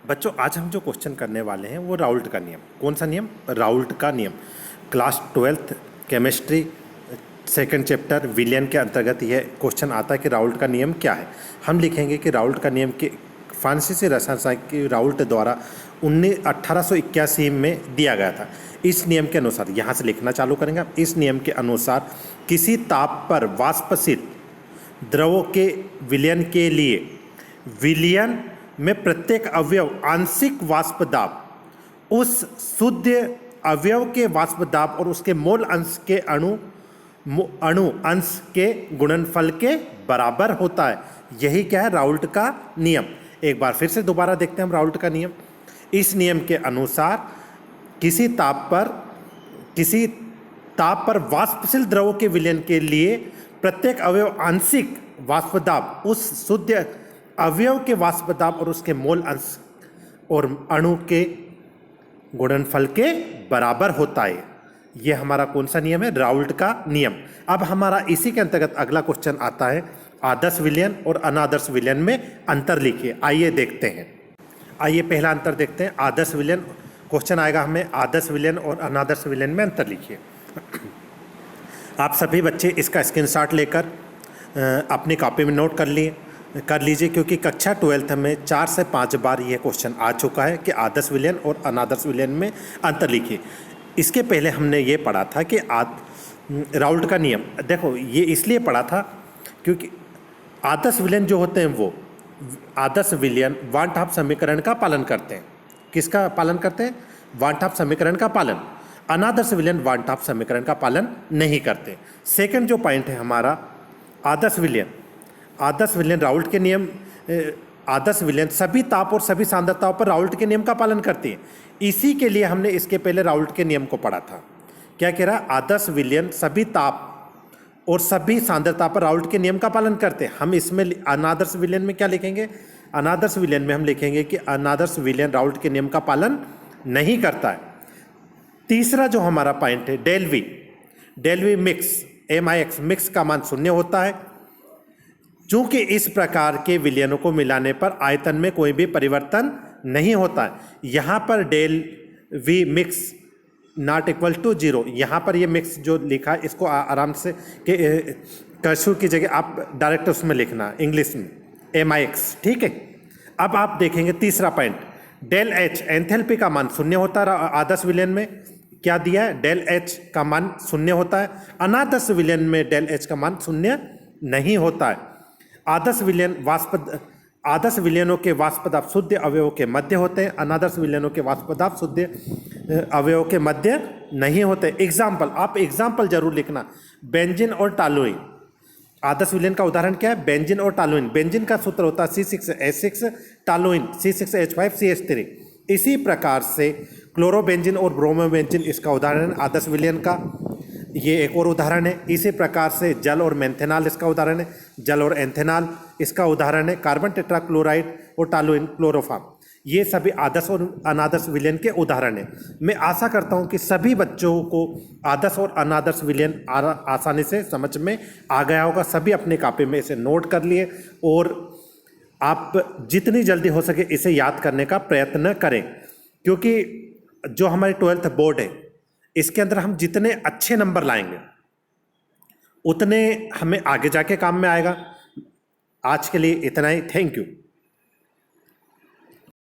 बच्चों आज हम जो क्वेश्चन करने वाले हैं वो राउल्ट का नियम। कौन सा नियम? राउल्ट का नियम। Class 12th chemistry second chapter विलियन के अंतर्गत यह क्वेश्चन आता है कि राउल्ट का नियम क्या है। हम लिखेंगे कि राउल्ट का नियम के फ्रांसीसी रसायन शास्त्री की राउल्ट द्वारा 1881 में दिया गया था। इस नियम के अनुसार यहाँ से लिखना चालू करेंगे आप। इस नियम के अनुसार किसी ताप पर वाष्पशील द्रवों के विलयन के लिए विलयन में प्रत्येक अवयव आंशिक वाष्प दाब उस शुद्ध अवयव के वाष्प दाब और उसके मोल अंश के अणु अंश के गुणनफल के बराबर होता है। यही क्या है? राउल्ट का नियम। एक बार फिर से दोबारा देखते हैं हम राउल्ट का नियम। इस नियम के अनुसार किसी ताप पर वाष्पशील द्रवों के विलयन के लिए प्रत्येक अवयव आंशिक वाष्प दाब उस शुद्ध अवयव के वाष्प दाब और उसके मोल अंश और अणु के गुणनफल के बराबर होता है। यह हमारा कौन सा नियम है? राउल्ट का नियम। अब हमारा इसी के अंतर्गत अगला क्वेश्चन आता है, आदर्श विलयन और अनादर्श विलयन में अंतर लिखिए। आइए देखते हैं। आइए पहला अंतर देखते हैं। आदर्श विलयन क्वेश्चन आएगा हमें, आदर्श विलयन और अनादर्श विलयन में अंतर लिखिए। आप सभी बच्चे इसका स्क्रीनशॉट लेकर अपनी कॉपी में नोट कर लीजिए, क्योंकि कक्षा 12th में 4 से 5 बार यह क्वेश्चन आ चुका है कि आदर्श विलयन और अनादर्श विलयन में अंतर लिखिए। इसके पहले हमने ये पढ़ा था कि राउल्ट का नियम। देखो ये इसलिए पढ़ा था क्योंकि आदर्श विलयन जो होते हैं वो आदर्श विलयन वान टॉप समीकरण का पालन करते हैं। किसका पालन करते हैं? वान टॉप समीकरण का पालन। अनादर्श विलयन वान टॉप समीकरण का पालन नहीं करते। सेकंड जो पॉइंट है हमारा, आदर्श विलयन राउल्ट के नियम। आदर्श विलयन सभी ताप और सभी सांद्रताओं पर राउल्ट के नियम का पालन करती है। इसी के लिए हमने इसके पहले राउल्ट के नियम को पढ़ा था। क्या कह रहा है? आदर्श विलयन सभी ताप और सभी सांद्रता पर राउल्ट के नियम का पालन करते हैं। हम इसमें अनादर्श विलयन में क्या लिखेंगे? अनादर्श विलयन में हम लिखेंगे कि अनादर्श विलयन राउल्ट के नियम का पालन नहीं करता है। तीसरा जो हमारा पॉइंट है, del V mix MIX mix का मान 0 होता है। चूंकि इस प्रकार के विलयनों को मिलाने पर आयतन में कोई भी परिवर्तन नहीं होता है। यहाँ पर del V mix not equal to 0, यहाँ पर ये मिक्स जो लिखा है इसको आराम से कर्सर की जगह आप डायरेक्ट उसमें लिखना इंग्लिश में MIX, ठीक है। अब आप देखेंगे तीसरा पॉइंट, डेल H एंथैल्पी का मान 0 होता है। आदर्श विलयन में क्या दिया है? डेल H का मान 0 होता है। अनादर्श विलयन में डेल H का मान 0 नहीं होता है। आदर्श विलयनों के वाष्प दाब शुद्ध अवयवों के मध्य होते हैं। अनादर्श विलयनों के वाष्प दाब शुद्ध अवयवों के मध्य नहीं होते। एग्जाम्पल, आप एग्जाम्पल जरूर लिखना। बेंजीन और टॉलुइन। आदर्श विलयन का उदाहरण क्या है? बेंजीन और टॉलुइन। बेंजीन का सूत्र होता है C6H6, टॉलुइन C6H5CH3। इसी प्रकार से क्लोरोबेंजीन और ब्रोमोबेंजीन इसका उदाहरण आदर्श विलयन का। ये एक और उदाहरण है। इसी प्रकार से जल और मेंथेनॉल इसका उदाहरण है। जल और एंथेनॉल इसका उदाहरण है। कार्बन टेट्राक्लोराइड और टॉलुइन क्लोरोफॉर्म, ये सभी आदर्श और अनादर्श विलयन के उदाहरण हैं। मैं आशा करता हूं कि सभी बच्चों को आदर्श और अनादर्श विलयन आसानी से समझ में आ गया होगा। सभी अपनी कॉपी में इसे नोट कर लिए और आप जितनी जल्दी हो सके इसे याद करने का प्रयत्न करें, क्योंकि जो हमारी 12th बोर्ड है इसके अंदर हम जितने अच्छे नंबर लाएंगे उतने हमें आगे जाके काम में आएगा। आज के लिए इतना ही। Thank you.